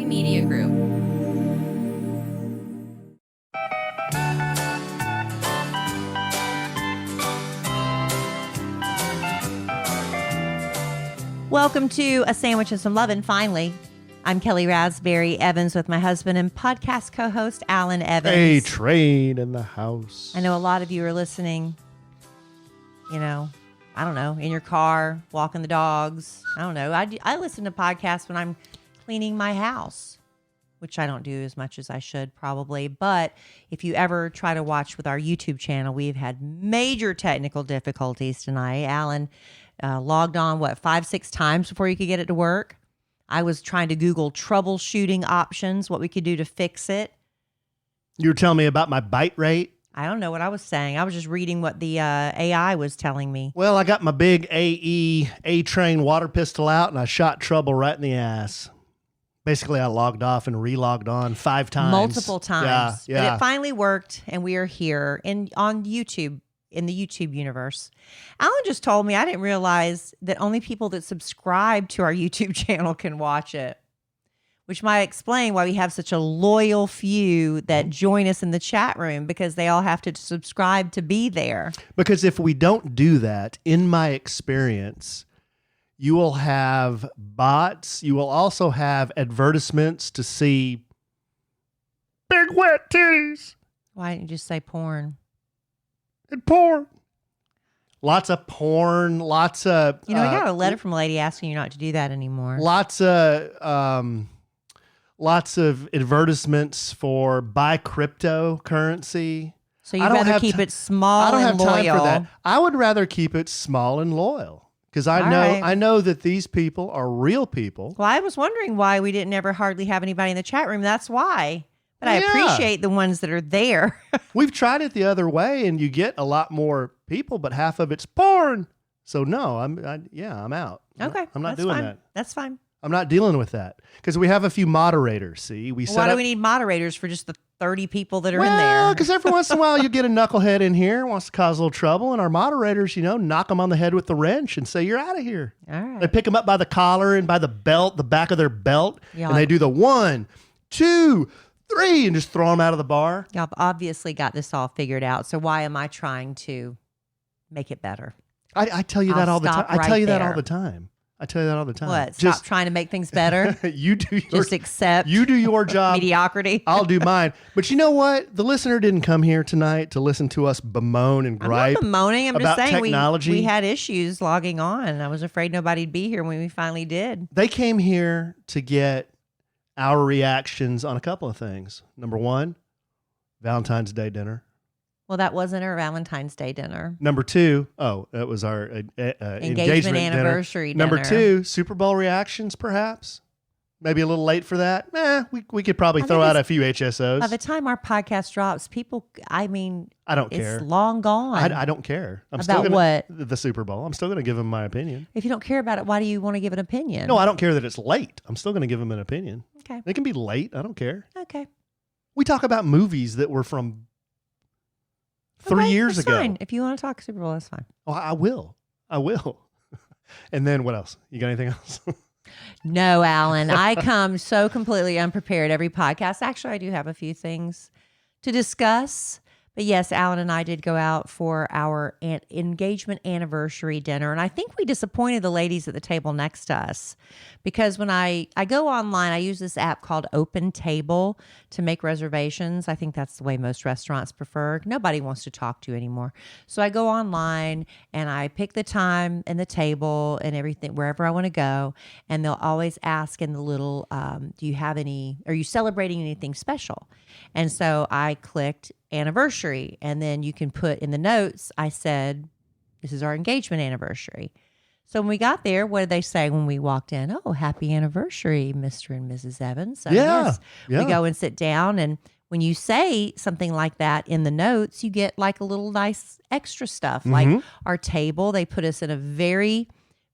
Media Group. Welcome to A Sandwich and Some Lovin', finally. I'm Kelly Raspberry Evans with my husband and podcast co-host Alan Evans. A train in the house. I know a lot of you are listening, I don't know, in your car, walking the dogs. I don't know. I listen to podcasts when I'm cleaning my house, which I don't do as much as I should probably. But if you ever try to watch with our YouTube channel, we've had major technical difficulties tonight. Alan logged on, 5-6 times before you could get it to work. I was trying to Google troubleshooting options, what we could do to fix it. You were telling me about my bite rate? I don't know what I was saying. I was just reading what the AI was telling me. Well, I got my big A-Train water pistol out, and I shot trouble right in the ass. Basically, I logged off and re-logged on 5 times. Multiple times. Yeah. But it finally worked, and we are here on YouTube, in the YouTube universe. Alan just told me I didn't realize that only people that subscribe to our YouTube channel can watch it, which might explain why we have such a loyal few that join us in the chat room, because they all have to subscribe to be there. Because if we don't do that, in my experience, you will have bots. You will also have advertisements to see big wet titties. Why didn't you just say porn? And porn. Lots of porn, lots of... I got a letter from a lady asking you not to do that anymore. Lots of advertisements for buy cryptocurrency. So you'd rather keep it small and loyal. Time for that. I would rather keep it small and loyal, because I know that these people are real people. Well, I was wondering why we didn't ever hardly have anybody in the chat room. That's why. But I appreciate the ones that are there. We've tried it the other way, and you get a lot more people, but half of it's porn. So no, I'm out. Okay, I'm not doing that. That's fine. I'm not dealing with that, because we have a few moderators. See, why do we need moderators for just the 30 people that are in there? Well, because every once in a while you get a knucklehead in here who wants to cause a little trouble, and our moderators, knock them on the head with the wrench and say, "You're out of here." All right. They pick them up by the collar and by the belt, the back of their belt, and they do the 1, 2, 3, and just throw them out of the bar. Y'all have obviously got this all figured out. So why am I trying to make it better? I tell you that all the time. Right I tell you that there. all the time. I tell you that all the time. What? Stop trying to make things better? You do your, just accept. You do your job. Mediocrity. I'll do mine. But you know what? The listener didn't come here tonight to listen to us bemoan and gripe. I'm not bemoaning. I'm just saying technology. We had issues logging on. I was afraid nobody'd be here when we finally did. They came here to get our reactions on a couple of things. Number 1, Valentine's Day dinner. Well, that wasn't our Valentine's Day dinner. Number 2, that was our engagement anniversary dinner. Number 2, Super Bowl reactions, perhaps. Maybe a little late for that. We could probably throw out a few HSOs. By the time our podcast drops, people, I don't care. It's long gone. I don't care. What? The Super Bowl. I'm still going to give them my opinion. If you don't care about it, why do you want to give an opinion? No, I don't care that it's late. I'm still going to give them an opinion. Okay. They can be late. I don't care. Okay. We talk about movies that were from 3 years ago. Fine. If you want to talk Super Bowl, that's fine. Oh, I will. And then what else? You got anything else? No, Alan. I come so completely unprepared every podcast. Actually, I do have a few things to discuss. But yes, Alan and I did go out for our engagement anniversary dinner. And I think we disappointed the ladies at the table next to us, because when I go online, I use this app called Open Table to make reservations. I think that's the way most restaurants prefer. Nobody wants to talk to you anymore. So I go online and I pick the time and the table and everything, wherever I want to go. And they'll always ask in the little, are you celebrating anything special? And so I clicked anniversary, and then you can put in the notes, I said, this is our engagement anniversary. So when we got there, what did they say when we walked in? Oh, happy anniversary, Mr. and Mrs. Evans. So yes, we go and sit down, and when you say something like that in the notes, you get like a little nice extra stuff. Mm-hmm. Like our table, they put us in a very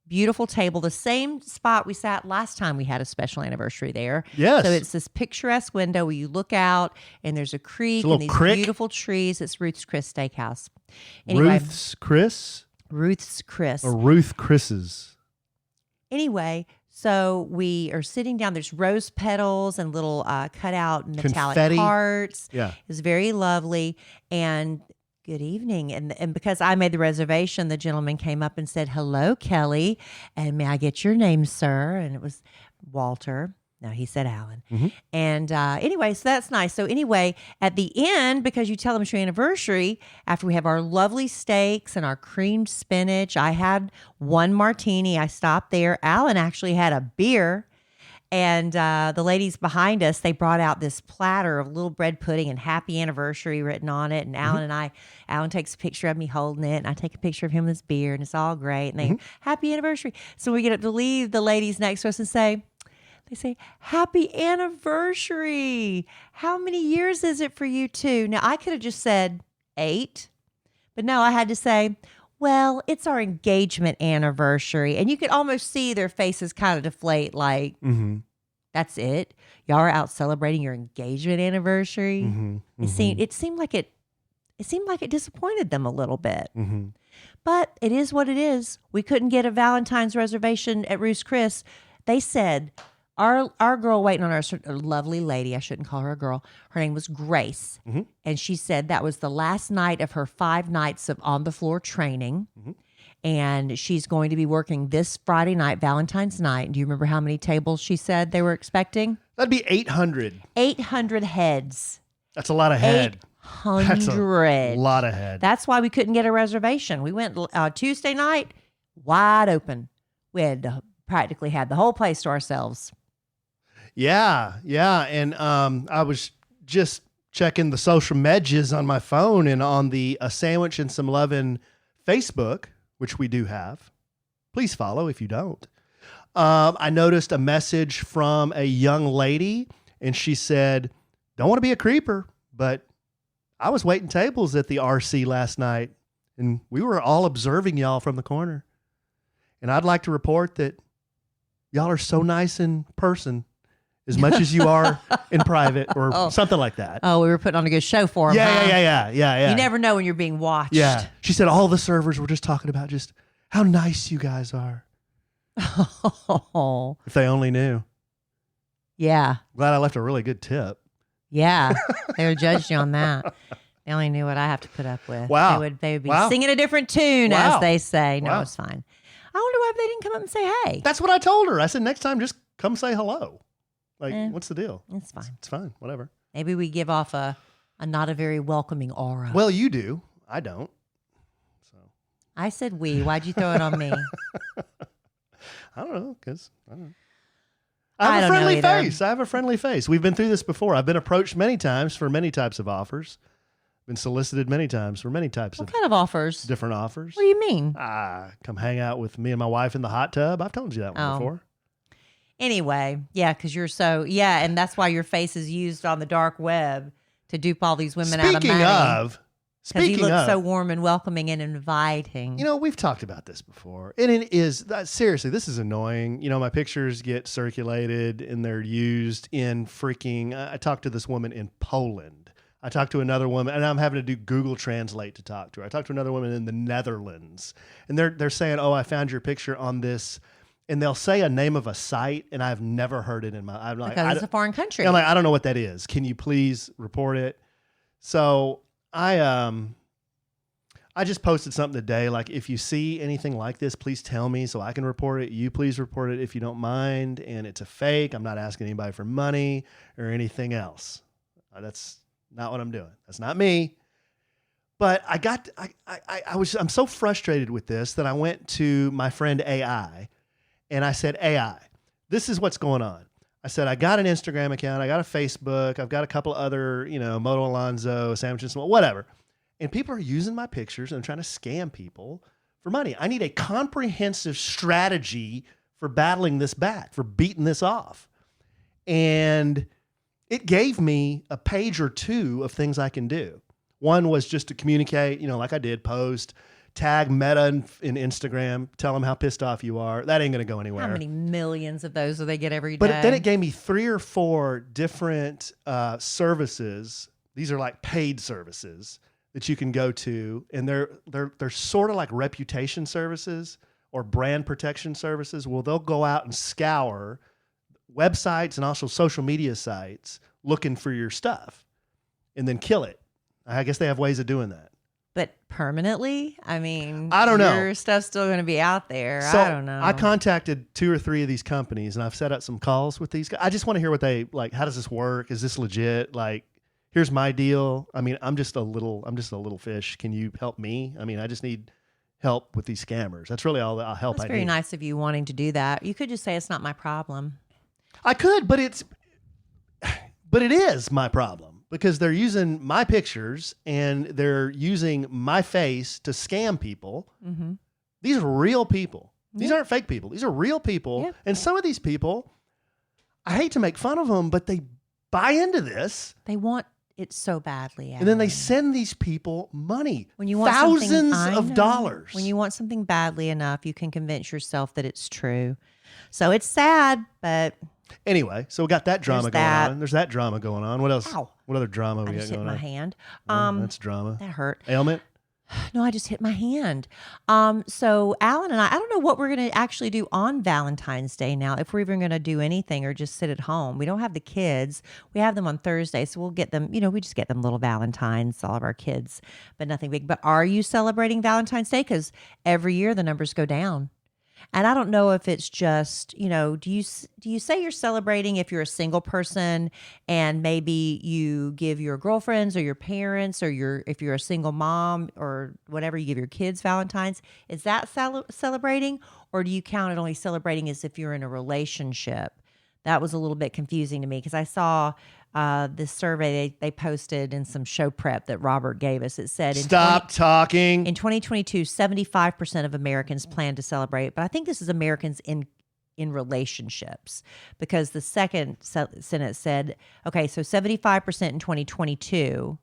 beautiful table, the same spot we sat last time we had a special anniversary there. Yes. So it's this picturesque window where you look out and there's a creek and these beautiful trees. It's Ruth's Chris Steakhouse. Anyway, Ruth's Chris? Ruth's Chris. Or Ruth Chris's. Anyway, So we are sitting down. There's rose petals and little cutout metallic Confetti. hearts. Yeah. It's very lovely. And good evening. And because I made the reservation, the gentleman came up and said, "Hello, Kelly. And may I get your name, sir?" And it was Walter. No, he said Allen. Mm-hmm. And anyway, so that's nice. So anyway, at the end, because you tell them it's your anniversary, after we have our lovely steaks and our creamed spinach, I had one martini. I stopped there. Allen actually had a beer. And the ladies behind us, they brought out this platter of little bread pudding and happy anniversary written on it. And Allen takes a picture of me holding it. And I take a picture of him with his beer. And it's all great. And they, happy anniversary. So we get up to leave, the ladies next to us and they say, "Happy anniversary. How many years is it for you two?" Now, I could have just said 8. But no, I had to say, "Well, it's our engagement anniversary." And you could almost see their faces kind of deflate like, that's it? Y'all are out celebrating your engagement anniversary? It seemed like it disappointed them a little bit. But it is what it is. We couldn't get a Valentine's reservation at Ruth's Chris. They said our girl waiting on us, a lovely lady, I shouldn't call her a girl. Her name was Grace. And she said that was the last night of her 5 nights of on-the-floor training. And she's going to be working this Friday night, Valentine's night. Do you remember how many tables she said they were expecting? That'd be 800. 800 heads. That's a lot of head. 800. That's a lot of head. That's why we couldn't get a reservation. We went Tuesday night, wide open. We had practically had the whole place to ourselves. Yeah. And I was just checking the social medias on my phone and on the A Sandwich and Some Lovin' Facebook, which we do have. Please follow if you don't. I noticed a message from a young lady, and she said, "Don't want to be a creeper, but I was waiting tables at the RC last night, and we were all observing y'all from the corner. And I'd like to report that y'all are so nice in person as much as you are in private," or something like that. Oh, we were putting on a good show for them. Yeah. You never know when you're being watched. Yeah. She said all the servers were just talking about just how nice you guys are. Oh. If they only knew. Yeah. Glad I left a really good tip. Yeah. They would judge you on that. They only knew what I have to put up with. Wow. They would be singing a different tune, as they say. No, Wow. it's fine. I wonder why they didn't come up and say, "Hey." That's what I told her. I said, next time, just come say hello. Like, what's the deal? It's fine. It's fine. Whatever. Maybe we give off a not a very welcoming aura. Well, you do. I don't. So I said we. Why'd you throw it on me? I don't know, because I don't know. I I have a don't know friendly either. face. I have a friendly face. We've been through this before. I've been approached many times for many types of offers. Been solicited many times for many types What of kind of offers? different offers. What do you mean? Come hang out with me and my wife in the hot tub. I've told you that one Oh. before. Anyway, yeah, because you're and that's why your face is used on the dark web to dupe all these women out of money. Because he looks so warm and welcoming and inviting. You know, we've talked about this before. And it is, seriously, this is annoying. You know, my pictures get circulated and they're used in freaking, I talked to this woman in Poland. I talked to another woman, and I'm having to do Google Translate to talk to her. I talked to another woman in the Netherlands. And they're saying, "Oh, I found your picture on this." And they'll say a name of a site, and I've never heard it in my life. Because it's a foreign country. I'm like, I don't know what that is. Can you please report it? So I just posted something today. Like, if you see anything like this, please tell me so I can report it. You please report it if you don't mind. And it's a fake. I'm not asking anybody for money or anything else. That's not what I'm doing. That's not me. But I'm so frustrated with this that I went to my friend AI and I said, "AI, this is what's going on." I said, "I got an Instagram account. I got a Facebook. I've got a couple other, Moto Alonzo, sandwiches, whatever. And people are using my pictures and trying to scam people for money. I need a comprehensive strategy for battling this back, for beating this off." And it gave me a page or two of things I can do. One was just to communicate, like I did, post, tag Meta in Instagram, tell them how pissed off you are. That ain't going to go anywhere. How many millions of those do they get every day? But then it gave me 3 or 4 different services. These are like paid services that you can go to, and they're sort of like reputation services or brand protection services, well, they'll go out and scour websites and also social media sites looking for your stuff and then kill it. I guess they have ways of doing that. But permanently? I mean, I don't know. Your stuff's still going to be out there. So I don't know. I contacted 2 or 3 of these companies and I've set up some calls with these guys. I just want to hear what they like. How does this work? Is this legit? Like, here's my deal. I mean, I'm just a little fish. Can you help me? I mean, I just need help with these scammers. That's really all the help I need. That's very nice of you wanting to do that. You could just say it's not my problem. I could, but it is my problem because they're using my pictures and they're using my face to scam people. Mm-hmm. These are real people. These aren't fake people. These are real people. Yeah. And some of these people, I hate to make fun of them, but they buy into this. They want it so badly. And then they send these people money. When you want thousands of dollars. When you want something badly enough, you can convince yourself that it's true. So it's sad, but anyway, so we got that drama going on. There's that drama going on. What else? Ow. What other drama we got going on? I just hit my hand. That's drama. That hurt. Ailment? No, I just hit my hand. So Alan and I don't know what we're going to actually do on Valentine's Day now, if we're even going to do anything or just sit at home. We don't have the kids. We have them on Thursday, so we'll get them, we just get them little Valentines, all of our kids, but nothing big. But are you celebrating Valentine's Day? Because every year the numbers go down. And I don't know if it's just, do you say you're celebrating if you're a single person and maybe you give your girlfriends or your parents or if you're a single mom or whatever, you give your kids Valentine's? Is that celebrating? Or do you count it only celebrating as if you're in a relationship? That was a little bit confusing to me because I saw this survey they posted in some show prep that Robert gave us. It said, Stop talking. In 2022, 75% of Americans plan to celebrate, but I think this is Americans in relationships because the second sentence said, okay, so 75% in 2022.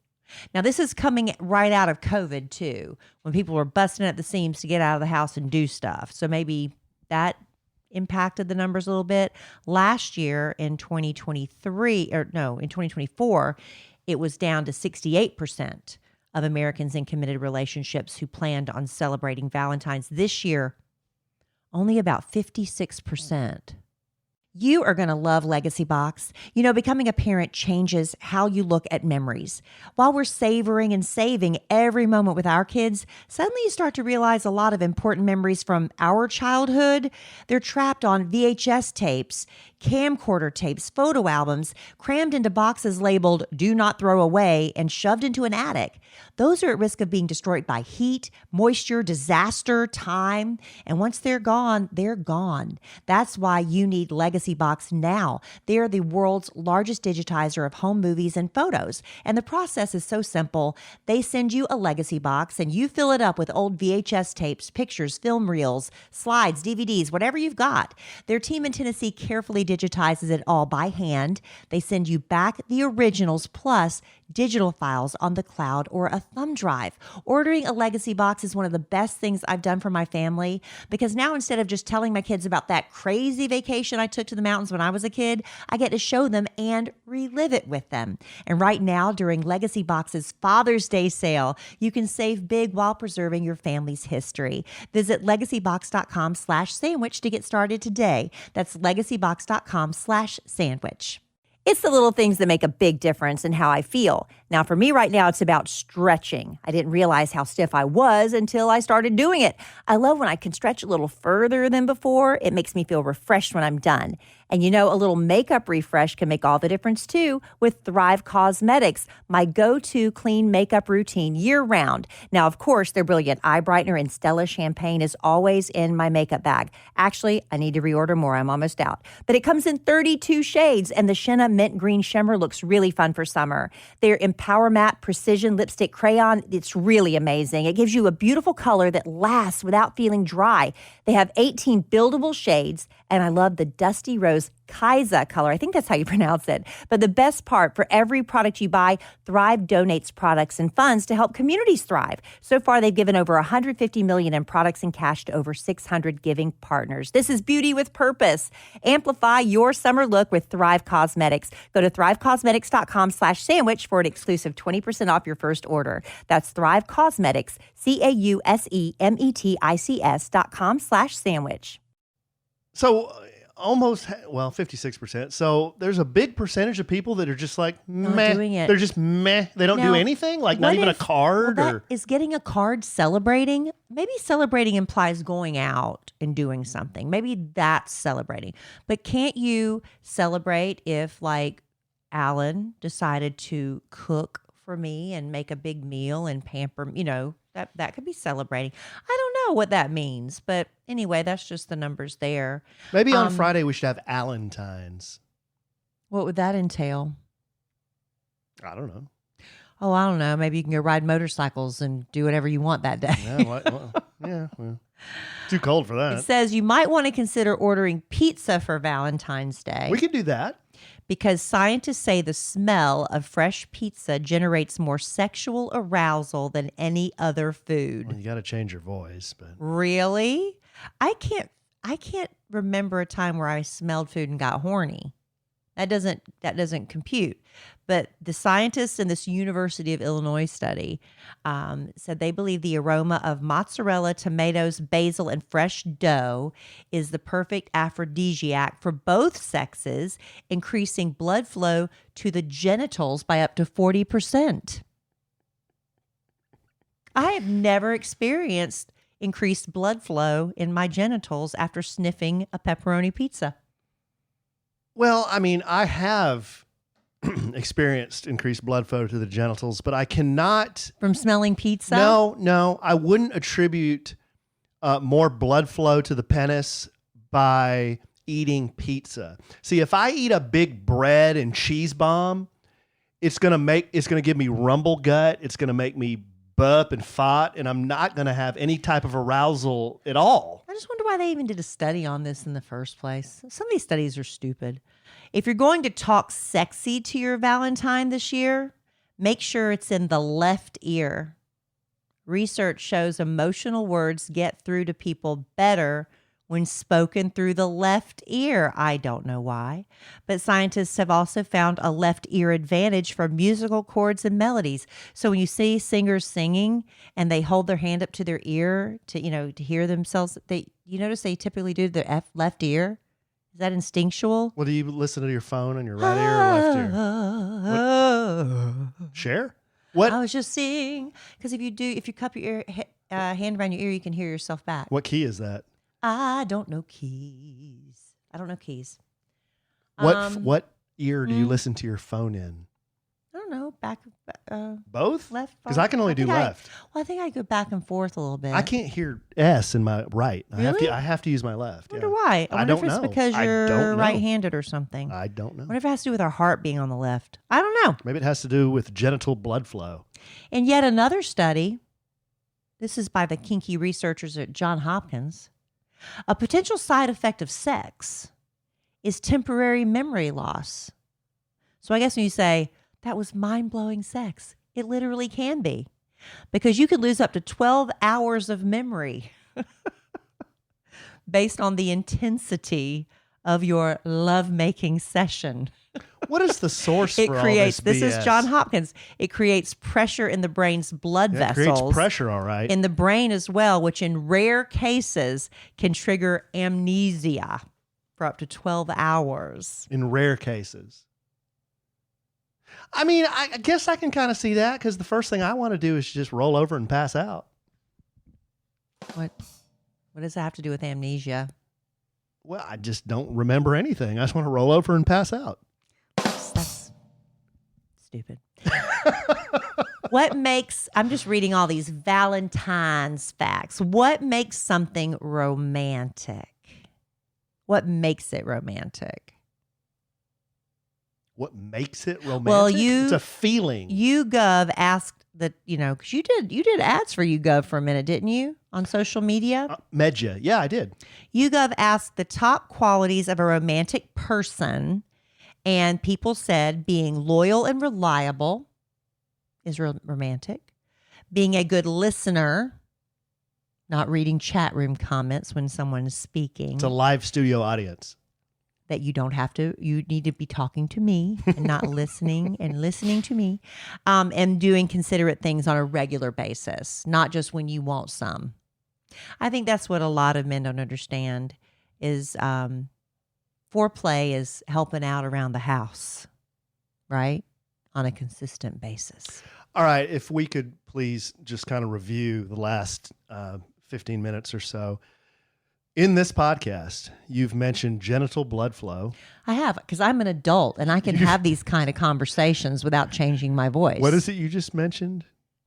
Now, this is coming right out of COVID, too, when people were busting at the seams to get out of the house and do stuff. So maybe that impacted the numbers a little bit. Last year in 2024, it was down to 68% of Americans in committed relationships who planned on celebrating Valentine's. This year, only about 56%. You are going to love Legacy Box. Becoming a parent changes how you look at memories. While we're savoring and saving every moment with our kids, suddenly you start to realize a lot of important memories from our childhood. They're trapped on VHS tapes, camcorder tapes, photo albums, crammed into boxes labeled "Do Not Throw Away" and shoved into an attic. Those are at risk of being destroyed by heat, moisture, disaster, time. And once they're gone, they're gone. That's why you need Legacy Box now. They're the world's largest digitizer of home movies and photos. And the process is so simple. They send you a Legacy Box and you fill it up with old VHS tapes, pictures, film reels, slides, DVDs, whatever you've got. Their team in Tennessee carefully digitizes it all by hand. They send you back the originals plus digital files on the cloud or a thumb drive. Ordering a Legacy Box is one of the best things I've done for my family because now instead of just telling my kids about that crazy vacation I took to the mountains when I was a kid, I get to show them and relive it with them. And right now, during Legacy Box's Father's Day sale, you can save big while preserving your family's history. Visit legacybox.com/sandwich to get started today. That's legacybox.com/sandwich. It's the little things that make a big difference in how I feel. Now, for me right now, it's about stretching. I didn't realize how stiff I was until I started doing it. I love when I can stretch a little further than before. It makes me feel refreshed when I'm done. And a little makeup refresh can make all the difference too with Thrive Cosmetics, my go-to clean makeup routine year-round. Now, of course, their brilliant eye brightener and Stella champagne is always in my makeup bag. Actually, I need to reorder more. I'm almost out. But it comes in 32 shades, and the Shenna Mint Green Shimmer looks really fun for summer. Their Empower Matte Precision Lipstick Crayon, it's really amazing. It gives you a beautiful color that lasts without feeling dry. They have 18 buildable shades, And I love the Dusty Rose Kaisa color. I think that's how you pronounce it. But the best part, for every product you buy, Thrive donates products and funds to help communities thrive. So far, they've given over $150 million in products and cash to over 600 giving partners. This is beauty with purpose. Amplify your summer look with Thrive Cosmetics. Go to thrivecosmetics.com/sandwich for an exclusive 20% off your first order. That's Thrive Cosmetics, CAUSEMETICS.com/sandwich. So almost, 56%. So there's a big percentage of people that are just like, meh. doing it. They're just meh. They don't Now, do anything? Like not what even a if- card? well, or is getting a card celebrating? Maybe celebrating implies going out and doing something. Maybe that's celebrating. But can't you celebrate if, like, Alan decided to cook for me and make a big meal and pamper, that could be celebrating. I don't know what that means, but anyway, that's just the numbers there. Maybe on Friday we should have Valentines. What would that entail? I don't know. Oh, I don't know. Maybe you can go ride motorcycles and do whatever you want that day. Yeah, too cold for It that. says you might want to consider ordering pizza for Valentine's Day. We could do that. Because scientists say the smell of fresh pizza generates more sexual arousal than any other food. Well, you got to change your voice, but Really? I can't remember a time where I smelled food and got horny. That doesn't compute. But the scientists in this University of Illinois study said they believe the aroma of mozzarella, tomatoes, basil, and fresh dough is the perfect aphrodisiac for both sexes, increasing blood flow to the genitals by up to 40%. I have never experienced increased blood flow in my genitals after sniffing a pepperoni pizza. well, I mean, I have experienced increased blood flow to the genitals, but I cannot. From smelling pizza? No, I wouldn't attribute more blood flow to the penis by eating pizza. See, if I eat a big bread and cheese bomb, it's gonna give me rumble gut. It's gonna make me bup and fart, and I'm not gonna have any type of arousal at all. I just wonder why they even did a study on this in the first place. Some of these studies are stupid. If you're going to talk sexy to your Valentine this year, make sure it's in the left ear. Research shows emotional words get through to people better when spoken through the left ear. I don't know why. But scientists have also found a left ear advantage for musical chords and melodies. So when you see singers singing and they hold their hand up to their ear to hear themselves, you notice they typically do their left ear. Is that instinctual? Well, do you listen to your phone on your right ear or left ear? Share? What? I was just seeing, because if you cup your hand around your ear, you can hear yourself back. What key is that? I don't know keys. What ear do you listen to your phone in? I don't know. Back, Both? left. Because I can only do left. I think I go back and forth a little bit. I can't hear S in my right. Really? I have to use my left. I wonder why. I don't if it's know. because I you're don't know. right-handed or something. I don't know. I wonder if it has to do with our heart being on the left. I don't know. Maybe it has to do with genital blood flow. And yet another study, this is by the kinky researchers at Johns Hopkins, a potential side effect of sex is temporary memory loss. So I guess when you say, that was mind-blowing sex, it literally can be. Because you could lose up to 12 hours of memory based on the intensity of your lovemaking session. What is the source It for creates, all this BS? is Johns Hopkins, it creates pressure in the brain's blood It vessels. creates pressure, all right. In the brain as well, which in rare cases can trigger amnesia for up to 12 hours. In rare cases. I mean, I guess I can kind of see that because the first thing I want to do is just roll over and pass out. What does that have to do with amnesia? Well, I just don't remember anything. I just want to roll over and pass out. That's stupid. I'm just reading all these Valentine's facts. What makes something romantic? What makes it romantic? What makes it romantic? Well, it's a feeling. YouGov asked that, because you did ads for YouGov for a minute, didn't you, on social media? Medja. Yeah, I did. YouGov asked the top qualities of a romantic person, and people said being loyal and reliable is romantic, being a good listener, not reading chat room comments when someone is speaking. It's a live studio audience. That you need to be talking to me and not listening to me, and doing considerate things on a regular basis, not just when you want some. I think that's what a lot of men don't understand is foreplay is helping out around the house, right? On a consistent basis. All right. If we could please just kind of review the last 15 minutes or so. In this podcast, you've mentioned genital blood flow. I have, because I'm an adult and I can have these kind of conversations without changing my voice. What is it you just mentioned?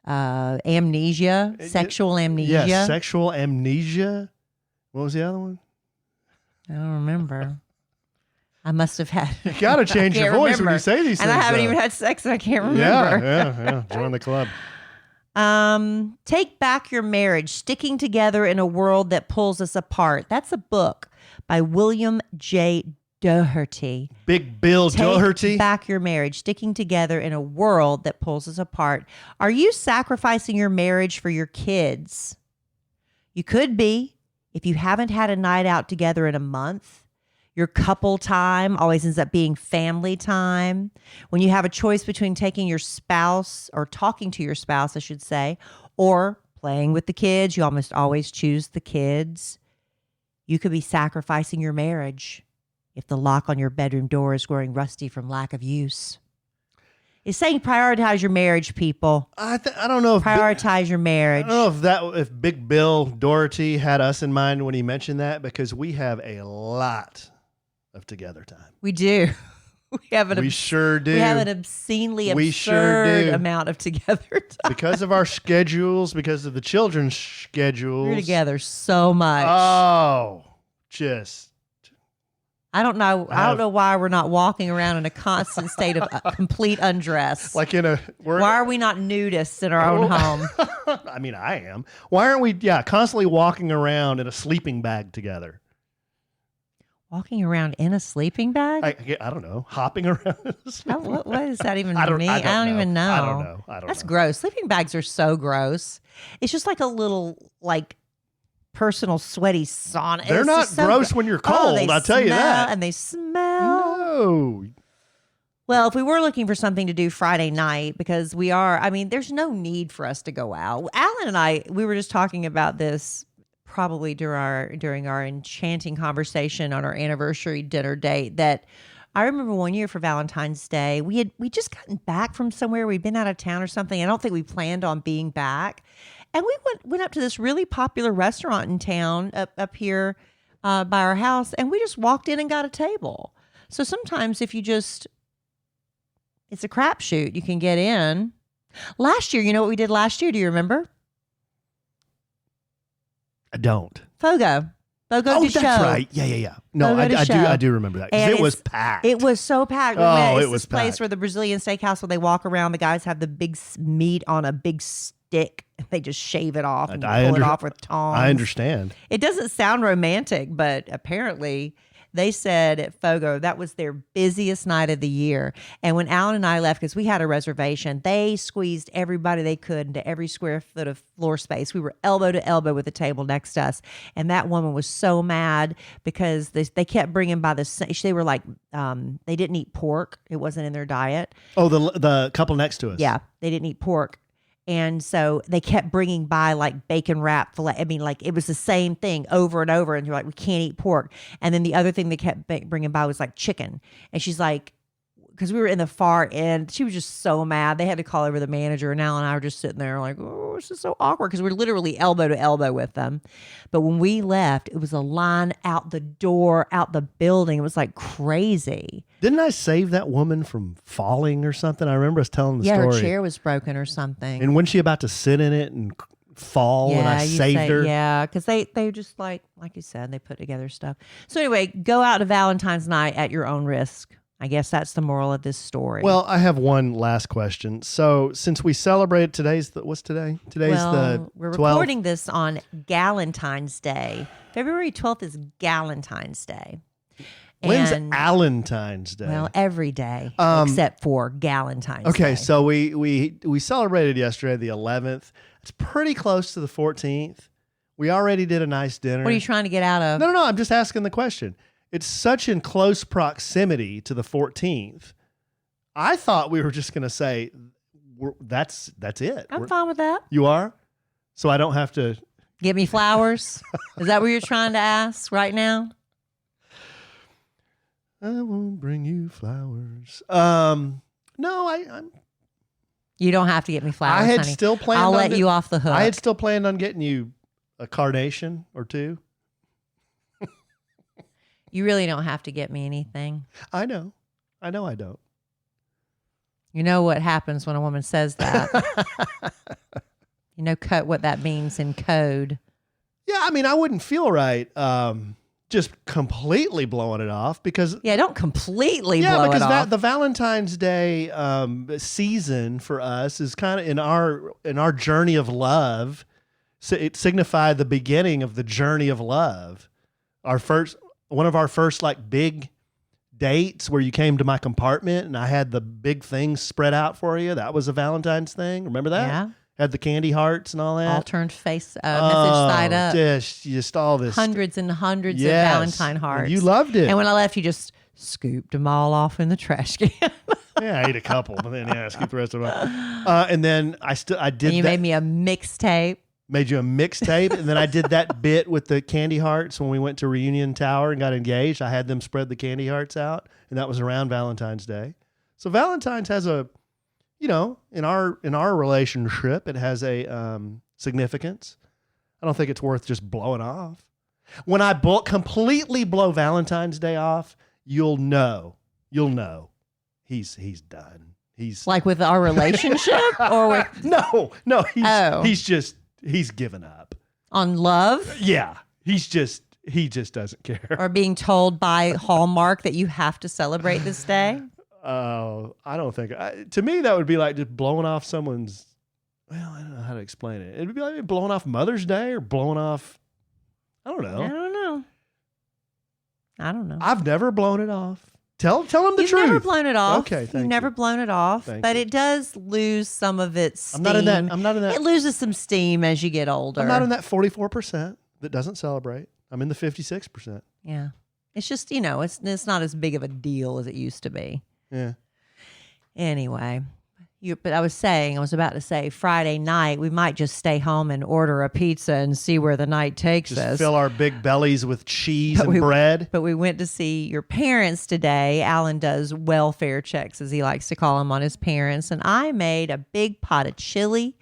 Amnesia, sexual amnesia. Yes, sexual amnesia. What was the other one? I don't remember. I must have had. You got to change your voice when you say these things. And I haven't even had sex and I can't remember. Yeah. Join the club. Take Back Your Marriage, Sticking Together in a World That Pulls Us Apart. That's a book by William J. Doherty. Big Bill Doherty. Take Back Your Marriage, Sticking Together in a World That Pulls Us Apart. Are you sacrificing your marriage for your kids? You could be if you haven't had a night out together in a month. Your couple time always ends up being family time. When you have a choice between taking your spouse or talking to your spouse, I should say, or playing with the kids, you almost always choose the kids. You could be sacrificing your marriage if the lock on your bedroom door is growing rusty from lack of use. It's saying prioritize your marriage, people. I don't know if prioritize your marriage. I don't know if Big Bill Doherty had us in mind when he mentioned that, because we have a lot of together time. We do. We sure do. We have an obscenely absurd amount of together time. Because of our schedules, because of the children's schedules. We're together so much. Oh, just. I don't know. I don't know why we're not walking around in a constant state of complete undress. Like why are we not nudists in our own home? I mean, I am. Why aren't we, constantly walking around in a sleeping bag together? Walking around in a sleeping bag? I don't know. Hopping around in a sleeping bag. What does that even mean? I don't even know. I don't know. That's gross. Sleeping bags are so gross. It's just like a little, personal sweaty sauna. They're not gross when you're cold, I'll tell you that. And they smell. No. Well, if we were looking for something to do Friday night, because there's no need for us to go out. Alan and I, we were just talking about this probably during our enchanting conversation on our anniversary dinner date, that I remember one year for Valentine's Day, we just gotten back from somewhere. We'd been out of town or something. I don't think we planned on being back. And we went up to this really popular restaurant in town up here by our house, and we just walked in and got a table. So sometimes if it's a crapshoot, you can get in. Last year, you know what we did last year? Do you remember? I don't. Fogo Oh, to that's show. right. Yeah. No, I do remember that. Because it was packed. It was so packed. It It's was this place packed. where the Brazilian steakhouse, where they walk around, the guys have the big meat on a big stick. They just shave it off and pull it off with tongs. I understand. It doesn't sound romantic, but apparently they said at Fogo that was their busiest night of the year. And when Alan and I left, because we had a reservation, they squeezed everybody they could into every square foot of floor space. We were elbow to elbow with the table next to us. And that woman was so mad because they kept bringing by they were like, they didn't eat pork. It wasn't in their diet. Oh, the couple next to us. Yeah, they didn't eat pork. And so they kept bringing by bacon wrap filet. It was the same thing over and over. And you're like, we can't eat pork. And then the other thing they kept bringing by was chicken. And she's like, because we were in the far end, she was just so mad. They had to call over the manager. And Al and I were just sitting there oh, this is so awkward, because we're literally elbow to elbow with them. But when we left, it was a line out the door, out the building. It was crazy. Didn't I save that woman from falling or something? I remember us telling the story. Yeah, her chair was broken or something. And wasn't she about to sit in it and fall when I saved her? Yeah, because they just like you said, they put together stuff. So anyway, go out to Valentine's night at your own risk. I guess that's the moral of this story. Well, I have one last question. So, since we celebrate what's today? We're 12th. recording this on Galentine's Day. February 12th is Galentine's Day. When's And, Valentine's Day? well, every day except for Galentine's Day. Okay, so we celebrated yesterday, the 11th. It's pretty close to the 14th. We already did a nice dinner. What are you trying to get out of? No, I'm just asking the question. It's such in close proximity to the 14th. I thought we were just going to say that's it. I'm fine with that. You are? So I don't have to Give me flowers? Is that what you're trying to ask right now? I won't bring you flowers. No, I'm You don't have to get me flowers, I had honey. still planned I'll on let it. you off the hook. I had still planned on getting you a carnation or two. You really don't have to get me anything. I know I don't. You know what happens when a woman says that. You know what that means in code. Yeah, I mean, I wouldn't feel right just completely blowing it off because Yeah, don't completely yeah, blow because it off. the Valentine's Day season for us is kind of in our journey of love. So it signified the beginning of the journey of love. One of our first like big dates where you came to my compartment and I had the big things spread out for you. That was a Valentine's thing. Remember that? Yeah. Had the candy hearts and all that. All turned message side up. Just all this. Hundreds and hundreds Yes. of Valentine hearts. And you loved it. And when I left, you just scooped them all off in the trash can. Yeah, I ate a couple, but then I scooped the rest of them. And then I did. And you that. made me a mixtape. Made you a mixtape, and then I did that bit with the candy hearts when we went to Reunion Tower and got engaged. I had them spread the candy hearts out, and that was around Valentine's Day. So Valentine's has a, in our relationship, it has a significance. I don't think it's worth just blowing off. When I completely blow Valentine's Day off, you'll know he's done. He's Like with our relationship or with no, Oh. he's given up. on love Yeah, he just doesn't care. or being told by Hallmark that you have to celebrate this day? Oh, I don't think. To me, that would be like just blowing off someone's. Well, I don't know how to explain it. It'd be like blowing off Mother's Day or blowing off. I don't know. I don't know. I've never blown it off. Tell them the You've truth. never blown it off. Okay, You've thank never you. blown it off, Thank but you. it does lose some of its steam. I'm not in that. It loses some steam as you get older. I'm not in that 44% that doesn't celebrate. I'm in the 56%. Yeah. It's just, it's not as big of a deal as it used to be. Yeah. Anyway, but I was about to say Friday night, we might just stay home and order a pizza and see where the night takes Just us. fill our big bellies with cheese But and bread. But we went to see your parents today. Alan does welfare checks, as he likes to call them, on his parents. And I made a big pot of chili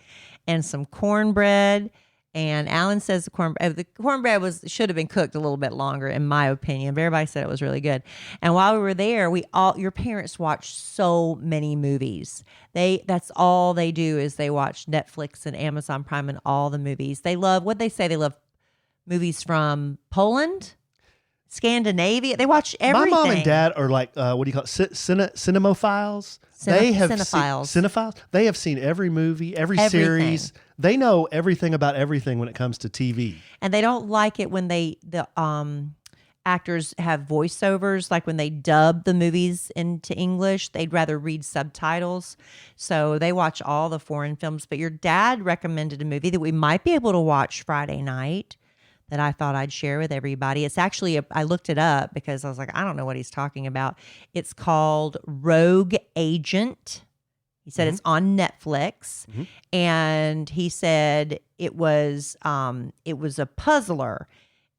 and some cornbread. And Alan says the cornbread should have been cooked a little bit longer, in my opinion. But everybody said it was really good. And while we were there, your parents watch so many movies. That's all they do is they watch Netflix and Amazon Prime and all the movies. They love they love movies from Poland, Scandinavia. They watch everything. My mom and dad are like, what do you call it? Cinemophiles. Cinephiles. They have seen every movie, every series. They know everything about everything when it comes to TV. And they don't like it when the actors have voiceovers, like when they dub the movies into English. They'd rather read subtitles. So they watch all the foreign films. But your dad recommended a movie that we might be able to watch Friday night that I thought I'd share with everybody. It's actually, I looked it up because I was like, I don't know what he's talking about. It's called Rogue Agent. He said it's on Netflix, and he said it was a puzzler,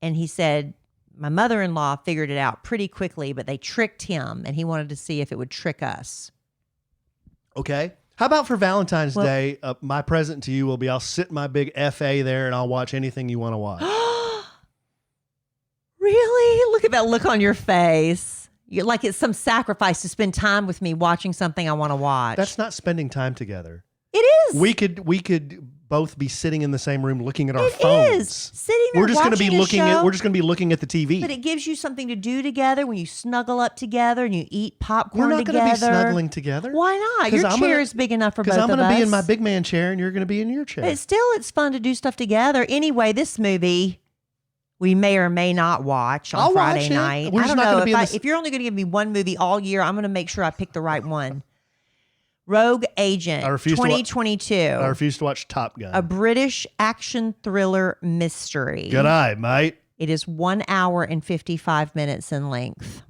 and he said my mother-in-law figured it out pretty quickly, but they tricked him, and he wanted to see if it would trick us. Okay. How about for Valentine's Day? My present to you will be I'll sit my big FA there and I'll watch anything you want to watch. Really? Look at that look on your face. You're like it's some sacrifice to spend time with me watching something I want to watch. That's not spending time together. It is. We could both be sitting in the same room looking at our It phones. is. Sitting there We're just gonna watching be a looking show, we're just going to be looking at the TV. but it gives you something to do together when you snuggle up together and you eat popcorn We're not together. going to be snuggling together. Why not? 'Cause Your I'm chair gonna- is big enough for both Because of I'm us. going to be in my big man chair and you're going to be in your chair. But still, it's fun to do stuff together. Anyway, this movie we may or may not watch on I'll Friday watch it. night. We're I just don't not know gonna be in this- if you're only going to give me one movie all year, I'm going to make sure I pick the right one. Rogue Agent, I refuse to 2022. I refuse to watch Top Gun. A British action thriller mystery. Good eye, mate. It is 1 hour and 55 minutes in length.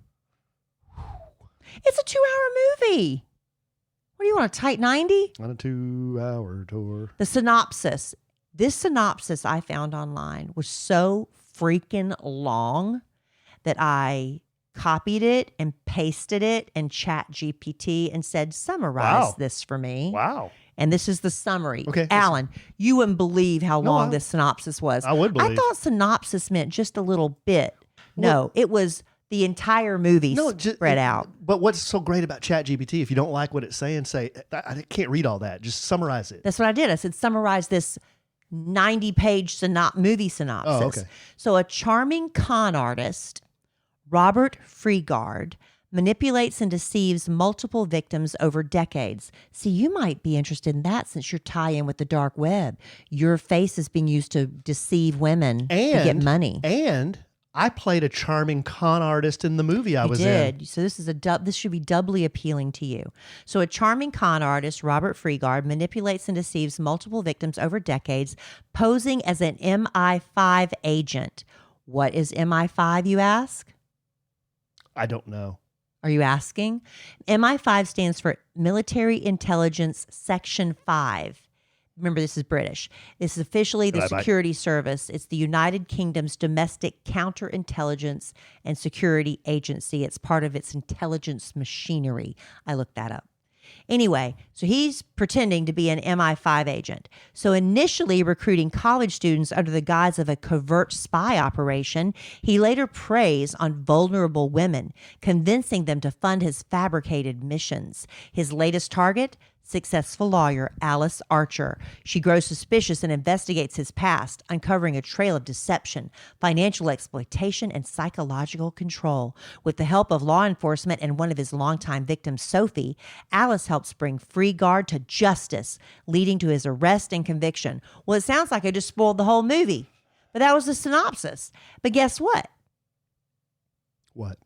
It's a 2-hour movie. What do you want, a tight 90? On a 2-hour tour. The synopsis. This synopsis I found online was so freaking long that I copied it and pasted it in ChatGPT and said, summarize Wow. this for me. Wow. And this is the summary. Okay. Alan, you wouldn't believe how No, long I- this synopsis was. I would I believe. thought synopsis meant just a little bit. No, Well- it was the entire movie spread out. But what's so great about ChatGPT, if you don't like what it's saying, say, I can't read all that. Just summarize it. That's what I did. I said, summarize this 90-page movie synopsis. Oh, okay. So a charming con artist, Robert Freegard, manipulates and deceives multiple victims over decades. See, you might be interested in that since you're tie-in with the dark web. Your face is being used to deceive women to get money. And I played a charming con artist in the movie I was in. So this is this should be doubly appealing to you. So a charming con artist, Robert Freegard, manipulates and deceives multiple victims over decades, posing as an MI5 agent. What is MI5, you ask? I don't know. Are you asking? MI5 stands for Military Intelligence Section 5. Remember, this is British. This is officially the security service. It's the United Kingdom's domestic counterintelligence and security agency. It's part of its intelligence machinery. I looked that up. Anyway, so he's pretending to be an MI5 agent. So initially recruiting college students under the guise of a covert spy operation, he later preys on vulnerable women, convincing them to fund his fabricated missions. His latest target? Successful lawyer Alice Archer. She grows suspicious and investigates his past, uncovering a trail of deception, financial exploitation, and psychological control. With the help of law enforcement and one of his longtime victims, Sophie, Alice helps bring Freegard to justice, leading to his arrest and conviction. Well, it sounds like I just spoiled the whole movie, but that was the synopsis. But guess what? What?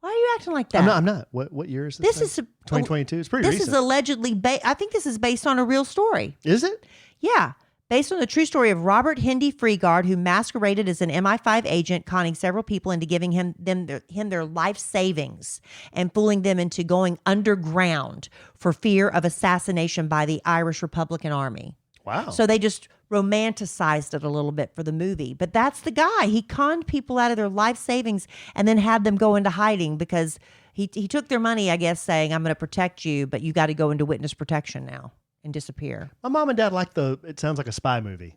Why are you acting like that? I'm not. What year is this? This is 2022. It's pretty This recent. is allegedly I think this is based on a real story. Is it? Yeah. Based on the true story of Robert Hindy Freegard, who masqueraded as an MI5 agent, conning several people into giving him their life savings and fooling them into going underground for fear of assassination by the Irish Republican Army. Wow. So they just romanticized it a little bit for the movie. But that's the guy. He conned people out of their life savings and then had them go into hiding because he took their money, I guess, saying, I'm going to protect you, but you got to go into witness protection now and disappear. My mom and dad like it sounds like a spy movie.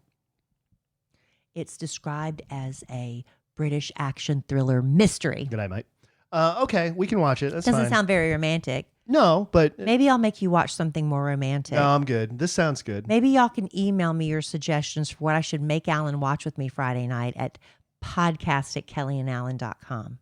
It's described as a British action thriller mystery. Good night, mate. Okay, we can watch it. That's Doesn't fine. sound very romantic. No, but Maybe I'll make you watch something more romantic. no, I'm good. This sounds good. Maybe y'all can email me your suggestions for what I should make Alan watch with me Friday night at podcast@kellyandallen.com.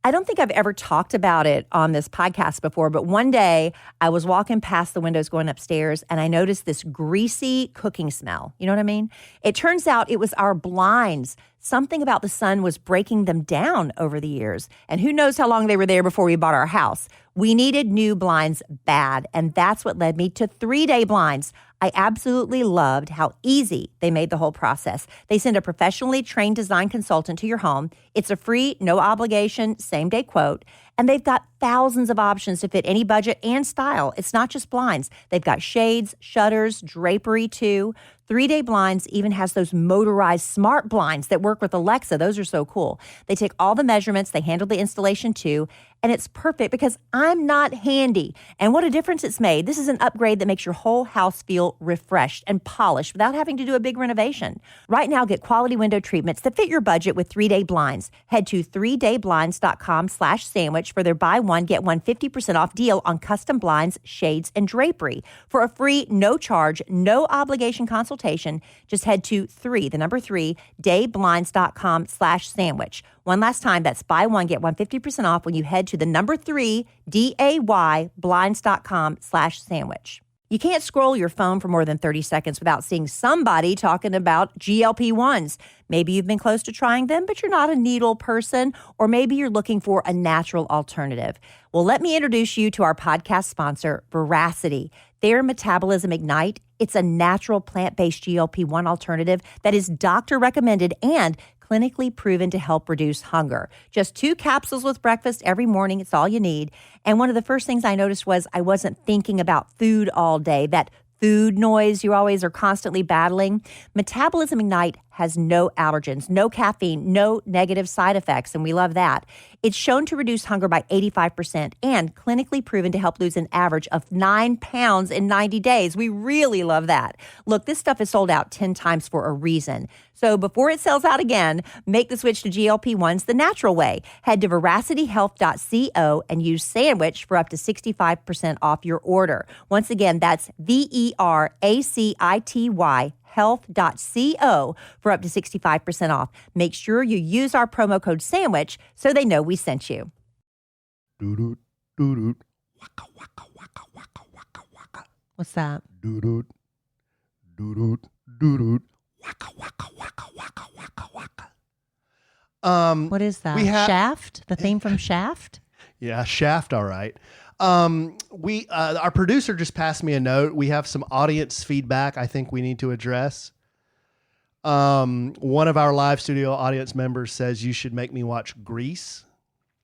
I don't think I've ever talked about it on this podcast before, but one day I was walking past the windows going upstairs and I noticed this greasy cooking smell. You know what I mean? It turns out it was our blinds. Something about the sun was breaking them down over the years. And who knows how long they were there before we bought our house. We needed new blinds bad, and that's what led me to 3-Day Blinds. I absolutely loved how easy they made the whole process. They send a professionally trained design consultant to your home. It's a free, no obligation, same-day quote. And they've got thousands of options to fit any budget and style. It's not just blinds. They've got shades, shutters, drapery too. 3-Day Blinds even has those motorized smart blinds that work with Alexa. Those are so cool. They take all the measurements. They handle the installation too. And it's perfect because I'm not handy. And what a difference it's made. This is an upgrade that makes your whole house feel refreshed and polished without having to do a big renovation. Right now, get quality window treatments that fit your budget with 3-day blinds. Head to 3dayblinds.com/sandwich for their buy one, get one 50% off deal on custom blinds, shades, and drapery. For a free, no charge, no obligation consultation, just head to dayblinds.com/sandwich. One last time, that's buy one, get one 50% off when you head to the 3dayblinds.com/sandwich. You can't scroll your phone for more than 30 seconds without seeing somebody talking about GLP-1s. Maybe you've been close to trying them, but you're not a needle person, or maybe you're looking for a natural alternative. Well, let me introduce you to our podcast sponsor, Veracity. Their Metabolism Ignite, it's a natural plant-based GLP-1 alternative that is doctor recommended and clinically proven to help reduce hunger. Just 2 capsules with breakfast every morning. It's all you need. And one of the first things I noticed was I wasn't thinking about food all day, that food noise you always are constantly battling. Metabolism Ignite has no allergens, no caffeine, no negative side effects, and we love that. It's shown to reduce hunger by 85% and clinically proven to help lose an average of 9 pounds in 90 days. We really love that. Look, this stuff is sold out 10 times for a reason. So before it sells out again, make the switch to GLP-1s the natural way. Head to veracityhealth.co and use sandwich for up to 65% off your order. Once again, that's VERACITY health.co for up to 65% off. Make sure you use our promo code sandwich so they know we sent you. Doo-doot, doo-doot. Waka, waka, waka, waka, waka, waka. What's that? Doo-doot, doo-doot, doo-doot. Waka, waka, waka, waka, waka, waka. What is that? We have Shaft? The theme from Shaft? Yeah, Shaft, all right. Our producer just passed me a note. We have some audience feedback I think we need to address. One of our live studio audience members says you should make me watch Grease.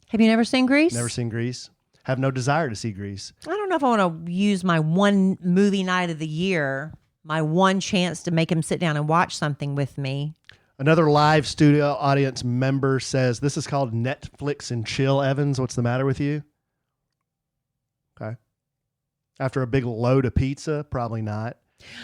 Have you never seen Grease? Never seen Grease. Have no desire to see Grease. I don't know if I want to use my one movie night of the year, my one chance to make him sit down and watch something with me. Another live studio audience member says, this is called Netflix and Chill, Evans. What's the matter with you? Okay. After a big load of pizza? Probably not.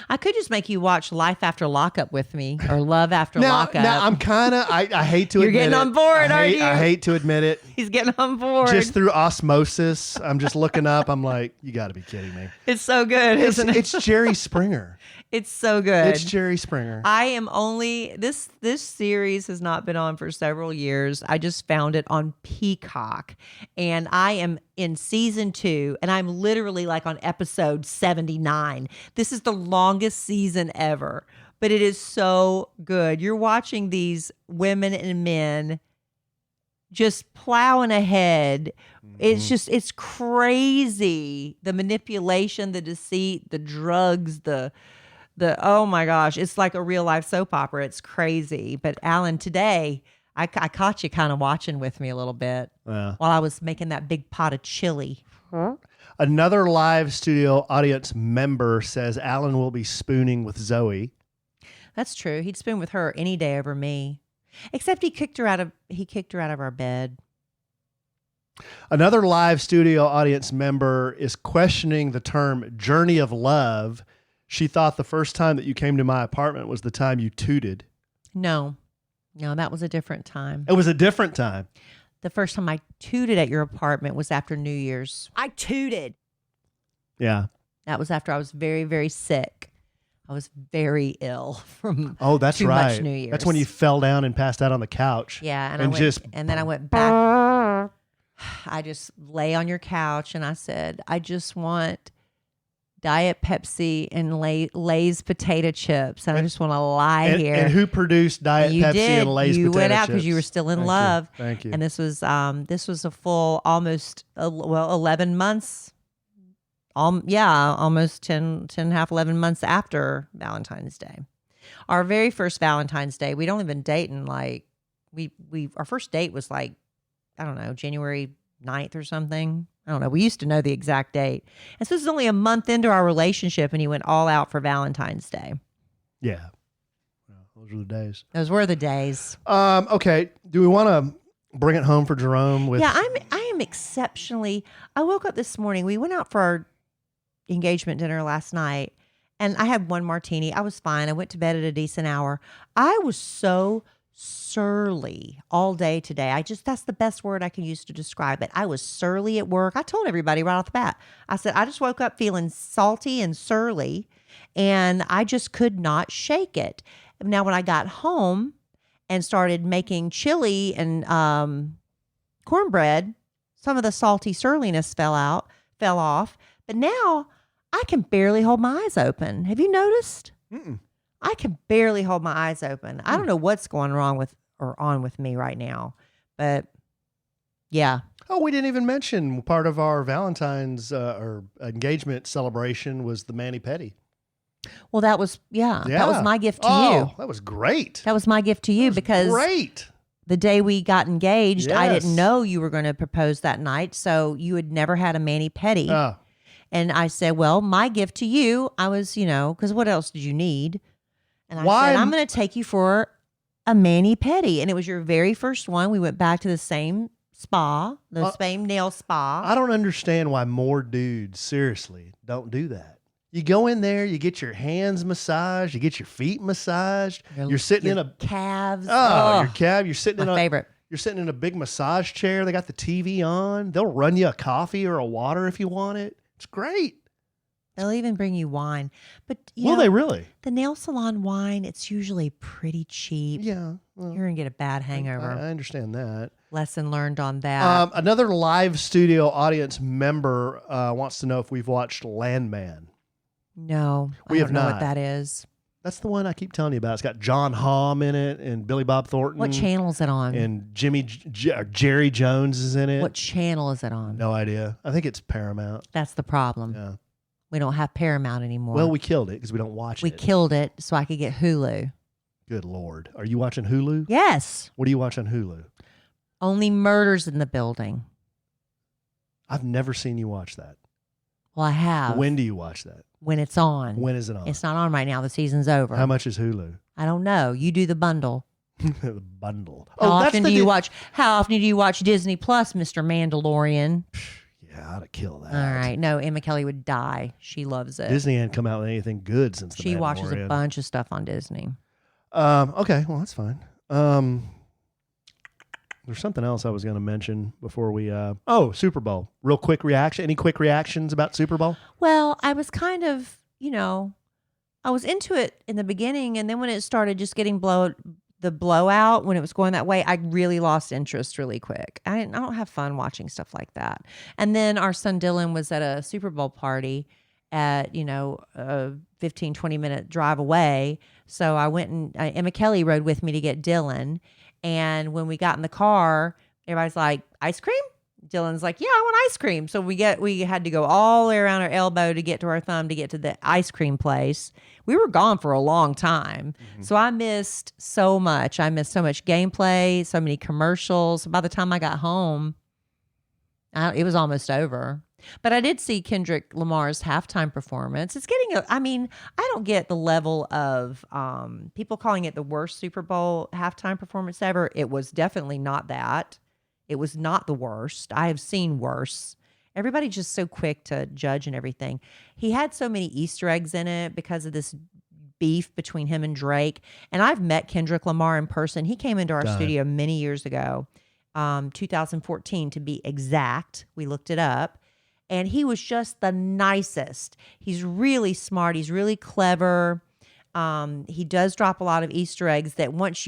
I could just make you watch Life After Lockup with me or Love After Lockup. Now, I'm kind of, I hate to You're admit it. getting on board, aren't you? I hate to admit it. He's getting on board. Just through osmosis, I'm just looking up. I'm like, you got to be kidding me. It's so good, isn't it? It's Jerry Springer. It's so good. It's Jerry Springer. I am only this series has not been on for several years. I just found it on Peacock, and I am in season 2, and I'm literally like on episode 79. This is the longest season ever, but it is so good. You're watching these women and men just plowing ahead. It's crazy. The manipulation, the deceit, the drugs, the oh my gosh, it's like a real life soap opera. It's crazy. But Alan, today I caught you kind of watching with me a little bit while I was making that big pot of chili. Another live studio audience member says Alan will be spooning with Zoe. That's true. He'd spoon with her any day over me. Except he kicked her out of our bed. Another live studio audience member is questioning the term journey of love. She thought the first time that you came to my apartment was the time you tooted. No, that was a different time. It was a different time. The first time I tooted at your apartment was after New Year's. I tooted. Yeah. That was after I was very, very sick. I was very ill from that's too right. much New Year's. That's when you fell down and passed out on the couch. Yeah, and then I went back. I just lay on your couch and I said, I just want Diet Pepsi and Lay's potato chips. And I just want to lie here. And who produced Diet Pepsi and Lay's potato chips? You went out because you were still in love. Thank you. And this was a full almost 11 months. Almost 10 and a half, 11 months after Valentine's Day. Our very first Valentine's Day, we'd only been dating like our first date was like, I don't know, January 9th or something. I don't know. We used to know the exact date. And so this is only a month into our relationship and he went all out for Valentine's Day. Yeah. Well, those were the days. Those were the days. Okay. Do we want to Bring it home for Jerome with. Yeah, I am exceptionally. I woke up this morning. We went out for our engagement dinner last night, and I had one martini. I was fine. I went to bed at a decent hour. I was so surly all day today. That's the best word I can use to describe it. I was surly at work. I told everybody right off the bat. I said, I just woke up feeling salty and surly, and I just could not shake it. Now, when I got home and started making chili and cornbread, some of the salty surliness fell off. But now I can barely hold my eyes open. Have you noticed? Mm-mm. I can barely hold my eyes open. I don't know what's going wrong with me right now, but yeah. Oh, we didn't even mention part of our Valentine's or engagement celebration was the mani-pedi. Well, that was that was my gift to you. That was great. That was my gift to you because great. The day we got engaged, I Yes. didn't know you were going to propose that night, so you had never had a mani-pedi. Oh. And I said, well, my gift to you, I was, because what else did you need? And I Why- said, I'm going to take you for a mani-pedi. And it was your very first one. We went back to the same spa, the same nail spa. I don't understand why more dudes, seriously, don't do that. You go in there, you get your hands massaged, you get your feet massaged. You're sitting in a calves. your calf. You're sitting My favorite. You're sitting in a big massage chair. They got the TV on. They'll run you a coffee or a water if you want it. It's great. They'll even bring you wine. But Will they really? The nail salon wine, it's usually pretty cheap. Yeah. Well, You're going to get a bad hangover. I understand that. Lesson learned on that. Another live studio audience member wants to know if we've watched Landman. No, We I have don't know not. what that is. That's the one I keep telling you about. It's got John Hamm in it and Billy Bob Thornton. What channel is it on? And Jerry Jones is in it. What channel is it on? No idea. I think it's Paramount. That's the problem. Yeah. We don't have Paramount anymore. Well, we killed it because we don't watch we it. killed it so I could get Hulu. Good Lord. Are you watching Hulu? Yes. What do you watch on Hulu? Only Murders in the Building. I've never seen you watch that. Well, I have. When do you watch that? When it's on. When is it on? It's not on right now. The season's over. How much is Hulu? I don't know. You do the bundle. The bundle. How often do you watch? How often do you watch Disney Plus, Mr. Mandalorian? Yeah, I ought to kill that. All right. No, Emma Kelly would die. She loves it. Disney hadn't come out with anything good since the She watches a Mandalorian. bunch of stuff on Disney. Okay, well that's fine. There's something else I was going to mention before we. Super Bowl. Real quick reaction. Any quick reactions about Super Bowl? Well, I was kind of, I was into it in the beginning, and then when it started just getting the blowout, when it was going that way, I really lost interest really quick. I don't have fun watching stuff like that. And then our son Dylan was at a Super Bowl party at, a 15, 20-minute drive away. So I went and Emma Kelly rode with me to get Dylan. And when we got in the car, everybody's like, ice cream? Dylan's like, yeah, I want ice cream. So we had to go all the way around our elbow to get to our thumb to get to the ice cream place. We were gone for a long time. Mm-hmm. So I missed so much. I missed so much gameplay, so many commercials. By the time I got home, it was almost over. But I did see Kendrick Lamar's halftime performance. It's getting, I don't get the level of people calling it the worst Super Bowl halftime performance ever. It was definitely not that. It was not the worst. I have seen worse. Everybody's just so quick to judge and everything. He had so many Easter eggs in it because of this beef between him and Drake. And I've met Kendrick Lamar in person. He came into our studio many years ago, 2014 to be exact. We looked it up. And he was just the nicest. He's really smart. He's really clever. He does drop a lot of Easter eggs that once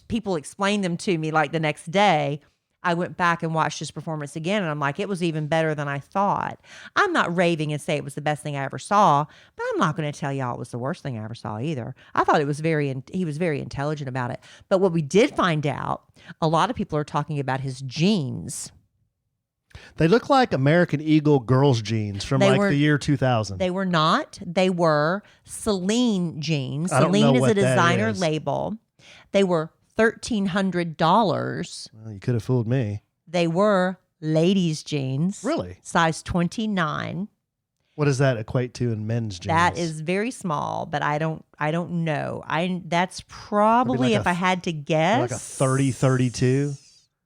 people explain them to me, like the next day, I went back and watched his performance again, and I'm like, it was even better than I thought. I'm not raving and say it was the best thing I ever saw, but I'm not going to tell y'all it was the worst thing I ever saw either. I thought he was very intelligent about it. But what we did find out, a lot of people are talking about his jeans. They look like American Eagle girls' jeans from the year 2000. They were not. They were Celine jeans. I don't know Celine is what a that designer is. label. They were $1,300. Well, you could have fooled me. They were ladies' jeans. Really? Size 29. What does that equate to in men's jeans? That is very small, but I don't know. That's probably, like if I had to guess, like a 30, 32?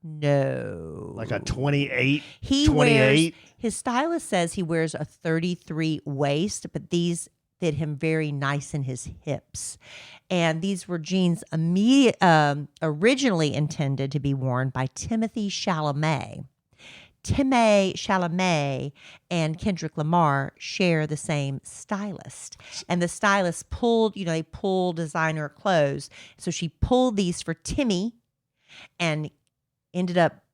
No. Like a 28, He 28? His stylist says he wears a 33 waist, but these fit him very nice in his hips. And these were jeans originally intended to be worn by Timothy Chalamet. Timmy Chalamet and Kendrick Lamar share the same stylist. And the stylist they pull designer clothes. So she pulled these for Timmy and ended up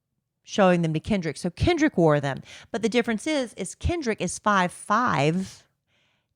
showing them to Kendrick. So Kendrick wore them. But the difference is Kendrick is 5'5",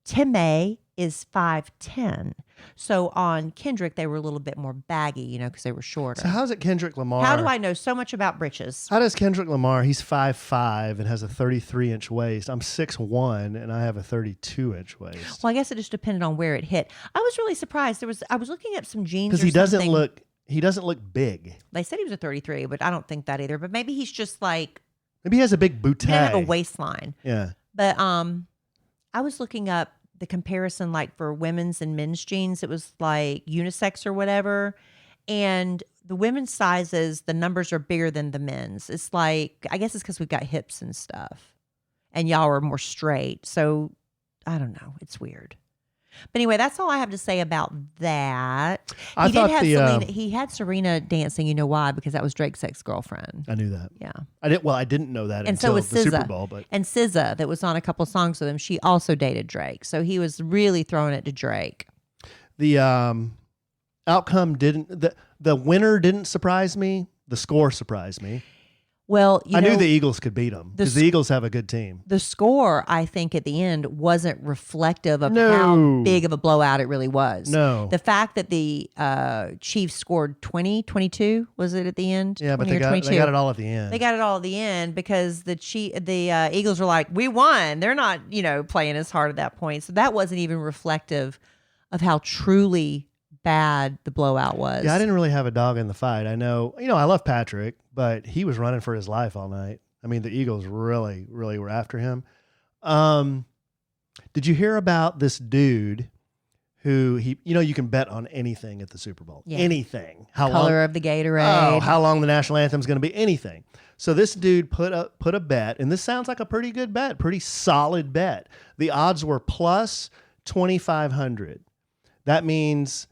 Timmy is 5'10". So on Kendrick, they were a little bit more baggy, because they were shorter. So how's it Kendrick Lamar? How do I know so much about breeches? How does Kendrick Lamar, he's 5'5" and has a 33-inch waist. I'm 6'1" and I have a 32-inch waist. Well, I guess it just depended on where it hit. I was really surprised. I was looking at some jeans Because he doesn't look big. They said he was a 33, but I don't think that either. But maybe he's just like, Maybe he has a big bootay. he didn't have a waistline. Yeah. But I was looking up the comparison, like for women's and men's jeans. It was like unisex or whatever. And the women's sizes, the numbers are bigger than the men's. It's like, I guess it's because we've got hips and stuff. And y'all are more straight. So I don't know. It's weird. But anyway, that's all I have to say about that. He had Serena dancing. You know why? Because that was Drake's ex-girlfriend. I knew that. Yeah. I didn't know that And so until was the SZA. Super Bowl. But And SZA, that was on a couple songs with him, she also dated Drake. So he was really throwing it to Drake. the outcome the winner didn't surprise me. The score surprised me. Well, I knew the Eagles could beat them because the Eagles have a good team. The score, I think, at the end wasn't reflective of how big of a blowout it really was. No. The fact that the Chiefs scored 22, was it at the end? Yeah, but they got it all at the end. They got it all at the end because the Eagles were like, we won. They're not, playing as hard at that point. So that wasn't even reflective of how truly bad the blowout was. Yeah, I didn't really have a dog in the fight. I know, I love Patrick, but he was running for his life all night. I mean, the Eagles really, really were after him. Did you hear about this dude who you can bet on anything at the Super Bowl? Yeah. Anything. Color of the Gatorade. Oh, how long the national anthem is going to be? Anything. So this dude put a bet, and this sounds like a pretty good bet, pretty solid bet. The odds were plus 2,500. That means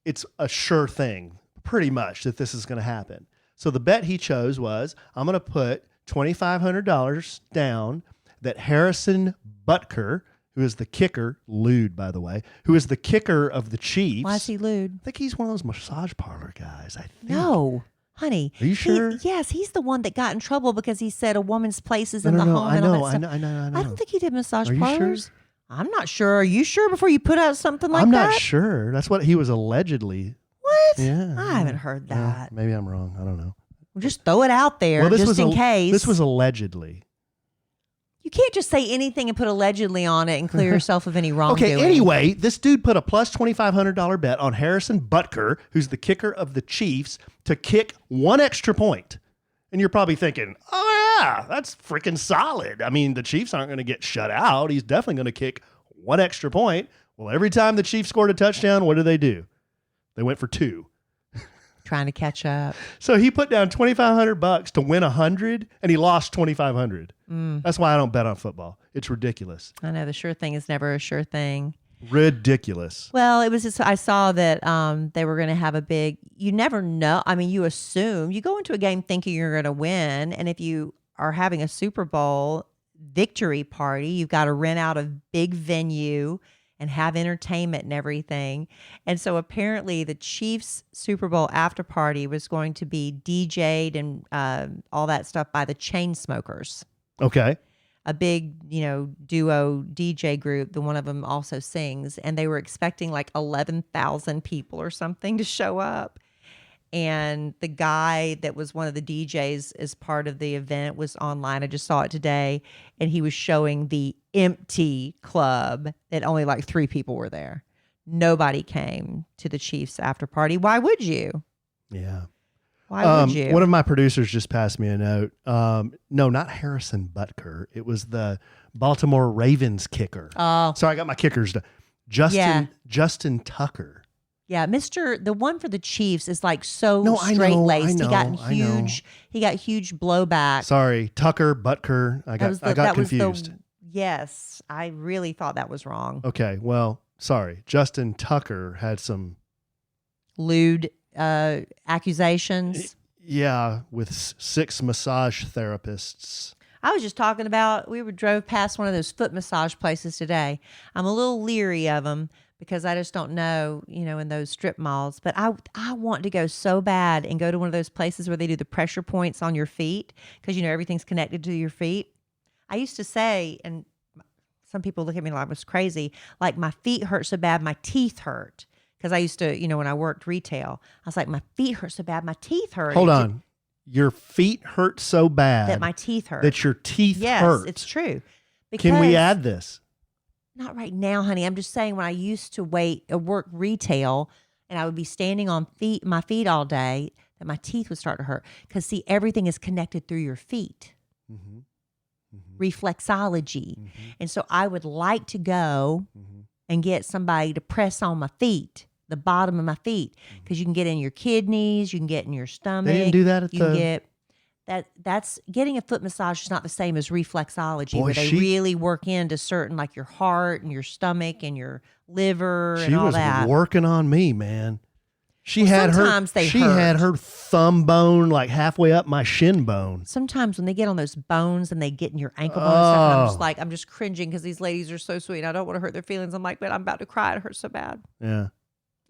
it's a sure thing, pretty much, that this is going to happen. So the bet he chose was, I'm going to put $2,500 down that Harrison Butker, who is the kicker, lewd, by the way, who is the kicker of the Chiefs. Why is he lewd? I think he's one of those massage parlor guys, I think. No, honey. Are you sure? Yes, he's the one that got in trouble because he said a woman's place is in the home. I know. I don't think he did massage Are you parlors. sure? I'm not sure. Are you sure before you put out something like that? I'm not sure. That's what he was allegedly. What? Yeah. I haven't heard that. Maybe I'm wrong. I don't know. Well, just throw it out there just in case. This was allegedly. You can't just say anything and put allegedly on it and clear yourself of any wrongdoing. Okay, anyway, this dude put a plus $2,500 bet on Harrison Butker, who's the kicker of the Chiefs, to kick one extra point. And you're probably thinking, oh, yeah, that's freaking solid. I mean, the Chiefs aren't going to get shut out. He's definitely going to kick one extra point. Well, every time the Chiefs scored a touchdown, what did? They went for 2. Trying to catch up. So he put down $2,500 to win 100, and he lost $2,500. That's why I don't bet on football. It's ridiculous. I know the sure thing is never a sure thing. Ridiculous. Well, it was just, I saw that they were going to have a big, you never know. I mean, you assume, you go into a game thinking you're going to win. And if you are having a Super Bowl victory party, you've got to rent out a big venue and have entertainment and everything. And so apparently the Chiefs Super Bowl after party was going to be DJ'd and all that stuff by the Chainsmokers. Okay. A big, duo DJ group. The one of them also sings, and they were expecting like 11,000 people or something to show up. And the guy that was one of the DJs as part of the event was online. I just saw it today, and he was showing the empty club that only like 3 people were there. Nobody came to the Chiefs after party. Why would you? Yeah. Why would you? One of my producers just passed me a note. No, not Harrison Butker. It was the Baltimore Ravens kicker. Oh. Sorry, I got my kickers done. Justin Tucker. Yeah, the one for the Chiefs is like so No, straight laced. I know, He got huge blowback. Sorry, Tucker, Butker. I got confused. Yes, I really thought that was wrong. Okay, well, sorry. Justin Tucker had some Lewd accusations. Yeah, with 6 massage therapists. I was just talking about, drove past one of those foot massage places today. I'm a little leery of them because I just don't know, in those strip malls. But I want to go so bad and go to one of those places where they do the pressure points on your feet because, everything's connected to your feet. I used to say, and some people look at me like I was crazy, like my feet hurt so bad, my teeth hurt. Because I used to, when I worked retail, I was like, my feet hurt so bad, my teeth hurt. Hold on. Your feet hurt so bad. That my teeth hurt. That your teeth hurt. Yes, it's true. Can we add this? Not right now, honey. I'm just saying when I used to work retail and I would be standing on my feet all day, that my teeth would start to hurt. Because see, everything is connected through your feet. Mm-hmm. Mm-hmm. Reflexology. Mm-hmm. And so I would like to go and get somebody to press on my feet. The bottom of my feet, because you can get in your kidneys, you can get in your stomach. They didn't do that that's getting a foot massage is not the same as reflexology, Boy, where they really work into certain, like your heart and your stomach and your liver and all that. She was working on me, man. She had her thumb bone like halfway up my shin bone. Sometimes when they get on those bones and they get in your ankle bone and stuff, I'm just cringing because these ladies are so sweet. I don't want to hurt their feelings. I'm like, but I'm about to cry. It hurts so bad. Yeah.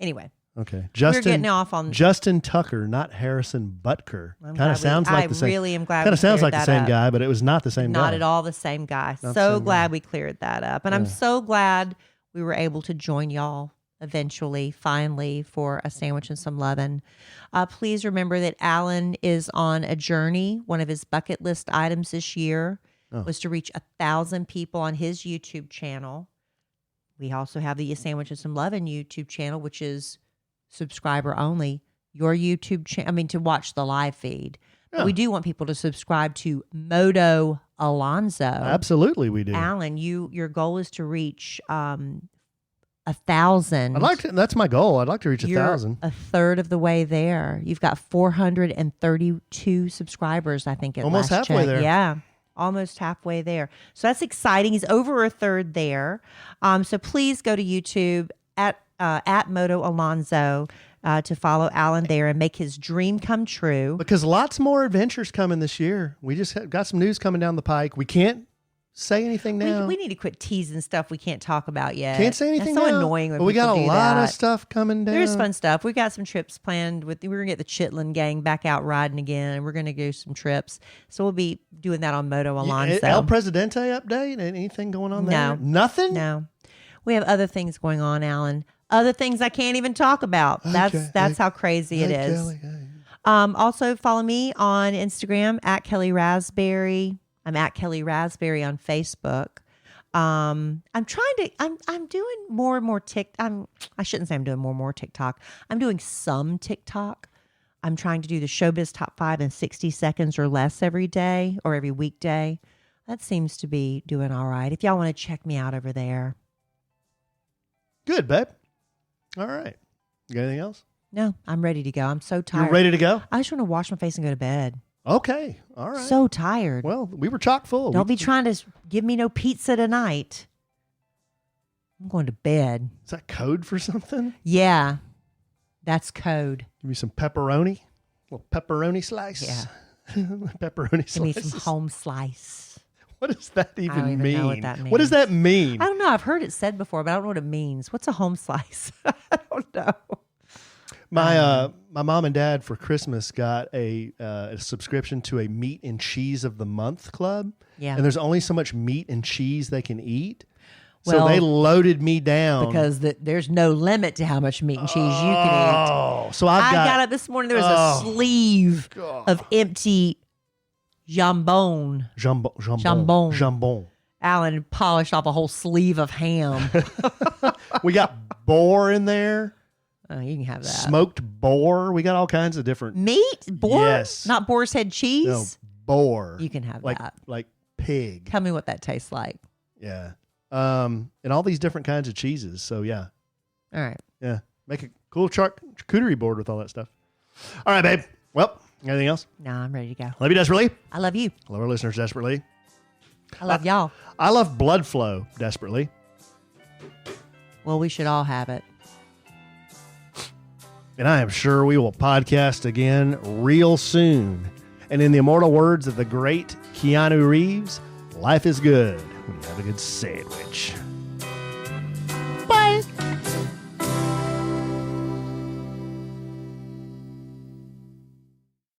Anyway. Okay. We're getting off on Justin Tucker, not Harrison Butker. Kind of sounds like the same. I really am glad. Kind of sounds like the same guy, but it was not the same guy. Not at all the same guy. So glad we cleared that up. And I'm so glad we were able to join y'all eventually, finally, for a sandwich and some lovin'. Please remember that Alan is on a journey. One of his bucket list items this year was to reach 1,000 people on his YouTube channel. We also have the Sandwich and Some Lovin' YouTube channel, which is subscriber only. Your YouTube channel, to watch the live feed. Yeah. But we do want people to subscribe to Moto Alonso. Absolutely, we do. Alan, your goal is to reach 1,000. That's my goal. I'd like to reach 1,000. A third of the way there. You've got 432 subscribers, I think. Almost halfway there. Yeah. Almost halfway there. So that's exciting. He's over a third there. So please go to YouTube at Moto Alonso to follow Alan there and make his dream come true. Because lots more adventures coming this year. We just got some news coming down the pike. We can't say anything now. We need to quit teasing stuff we can't talk about yet. Can't say anything That's so now. annoying when but we got a lot of stuff coming down. There's fun stuff. We got some trips planned. We're going to get the Chitlin gang back out riding again, and we're going to do some trips. So we'll be doing that on Moto Alonso. El Presidente update? Anything going on there? No. Nothing? No. We have other things going on, Alan. Other things I can't even talk about. That's how crazy it is. Kelly, Also, follow me on Instagram at Kelly Raspberry. I'm at Kelly Raspberry on Facebook. I'm doing more and more TikTok. I shouldn't say I'm doing more and more TikTok. I'm doing some TikTok. I'm trying to do the Showbiz Top 5 in 60 seconds or less every day or every weekday. That seems to be doing all right. If y'all want to check me out over there. Good, babe. All right. You got anything else? No, I'm ready to go. I'm so tired. You're ready to go? I just want to wash my face and go to bed. Okay. All right. So tired. Well, we were chock full. Don't be trying to give me no pizza tonight. I'm going to bed. Is that code for something? Yeah. That's code. Give me some pepperoni. A little pepperoni slice. Yeah. Pepperoni slice. Give me some home slice. What does that even I don't even mean? know what that means. What does that mean? I don't know. I've heard it said before, but I don't know what it means. What's a home slice? I don't know. My mom and dad for Christmas got a subscription to a meat and cheese of the month club. Yeah. And there's only so much meat and cheese they can eat. So they loaded me down. Because there's no limit to how much meat and cheese you can eat. Oh, so I got up this morning. There was a sleeve of empty jambon. Jambon. Alan polished off a whole sleeve of ham. We got boar in there. Oh, you can have that. Smoked boar. We got all kinds of different Meat? Boar? Yes. Not boar's head cheese? No, boar. You can have like that. like pig. Tell me what that tastes like. Yeah. And all these different kinds of cheeses. So yeah. All right. Yeah. Make a cool charcuterie board with all that stuff. All right, babe. Well, anything else? No, I'm ready to go. Love you desperately. I love you. Love our listeners desperately. I love y'all. I love blood flow desperately. Well, we should all have it. And I am sure we will podcast again real soon. And in the immortal words of the great Keanu Reeves, life is good when you have a good sandwich.